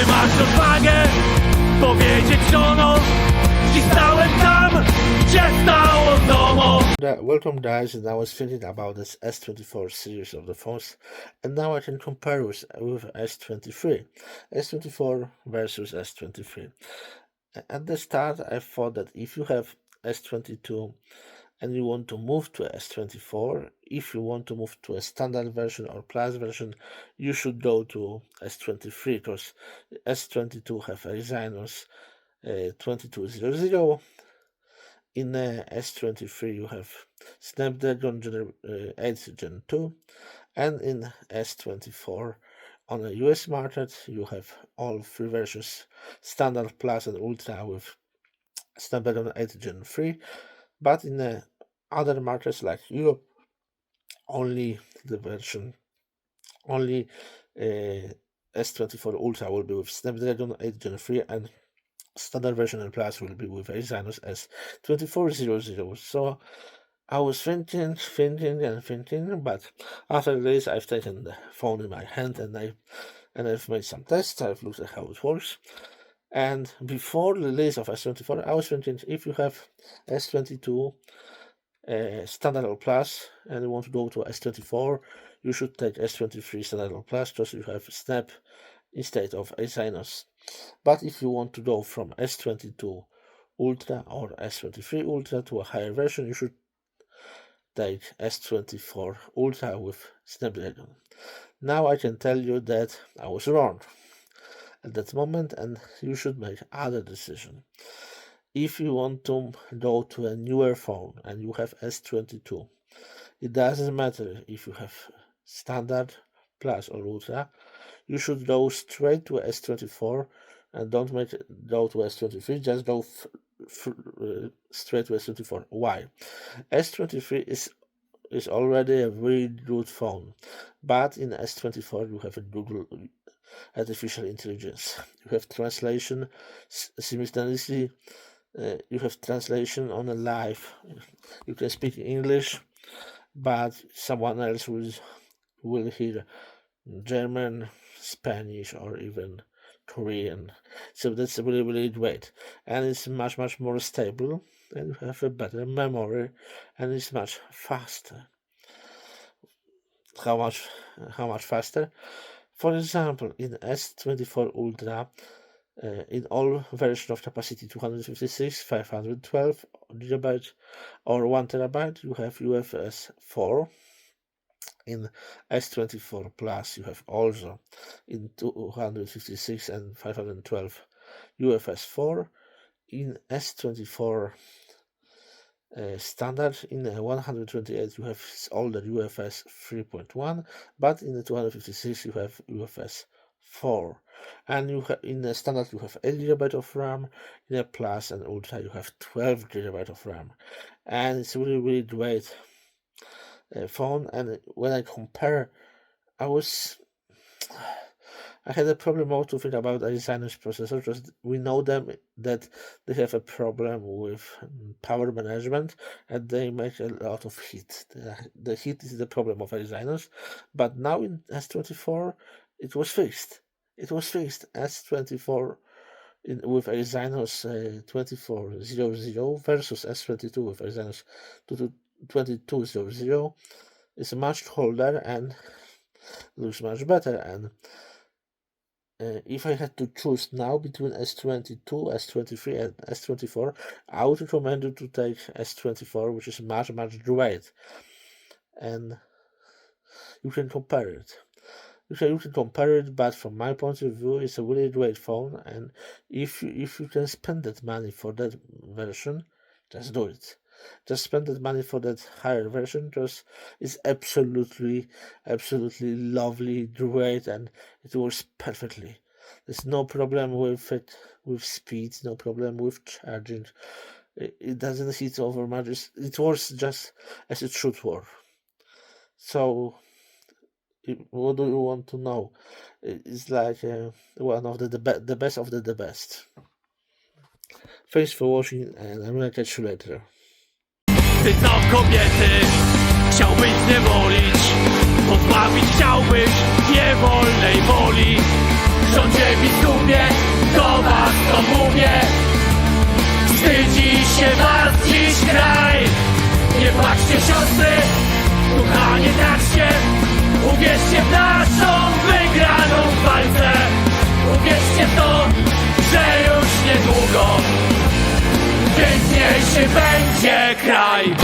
Czy masz odwagę powiedzieć żonom, dziś stałem tam, gdzie stało domo? Welcome guys, and I was thinking about this S24 series of the phones, and now I can compare with S23. S24 versus S23. At the start I thought that if you have S22 and you want to move to S24, if you want to move to a standard version or plus version, you should go to S23, because S22 have a Exynos 2200. In S23 you have Snapdragon 8 Gen 2, and in S24 on the US market you have all three versions, Standard, Plus and Ultra with Snapdragon 8 Gen 3, but in the other markets like Europe, only S24 Ultra will be with Snapdragon 8 Gen 3, and standard version and plus will be with Exynos S2400. So I was thinking, but after this I've taken the phone in my hand and I've made some tests. I've looked at how it works. And before the release of S24, I was thinking, if you have S22 standard or plus and you want to go to S24, you should take S23 standard or plus, because you have Snap instead of Exynos. But if you want to go from S22 Ultra or S23 Ultra to a higher version, you should take S24 Ultra with Snapdragon. Now I can tell you that I was wrong at that moment, and you should make other decision. If you want to go to a newer phone and you have S22, it doesn't matter if you have standard, plus or ultra, you should go straight to S24 and don't go to S23, just go straight to S24. Why? S23 is already a very good phone, but in S24 you have a Google artificial intelligence. You have translation simultaneously. You have translation on a live. You can speak English, but someone else will hear German, Spanish, or even Korean. So that's really great, and it's much more stable, and you have a better memory, and it's much faster. How much faster? For example, in S24 Ultra, in all versions of capacity 256, 512 GB or 1 TB, you have UFS 4. In S24 Plus, you have also in 256 and 512 UFS 4. In S24 Standard, in 128 you have older UFS 3.1, but in the 256 you have UFS 4. And in the Standard you have 8 GB of RAM. In the Plus and Ultra you have 12 GB of RAM, and it's really great phone. And when I compare, I had a problem more to think about Exynos processor, because we know that they have a problem with power management and they make a lot of heat. The heat is the problem of Exynos, but now in S24 it was fixed. S24 with Exynos 2400 versus S22 with Exynos 2200 is much colder and looks much better. And if I had to choose now between S22, S23 and S24, I would recommend you to take S24, which is much great, and you can compare it. You can compare it, but from my point of view, it's a really great phone, and if you can spend that money for that version, just do it. Just spend that money for that higher version, because it's absolutely lovely, great, and it works perfectly. There's no problem with it, with speed, no problem with charging. It doesn't heat over much. It works just as it should work. So, what do you want to know? It's like one of the best of the best. Thanks for watching, and I'm gonna catch you later. Ty co kobiety chciałbyś zniewolić, pozbawić chciałbyś niewolnej woli. W rządzie biskupie płaczcie siostry, kochanie tak się. Uwierzcie w naszą wygraną walkę. Uwierzcie w to, że już niedługo piękniejszy będzie kraj.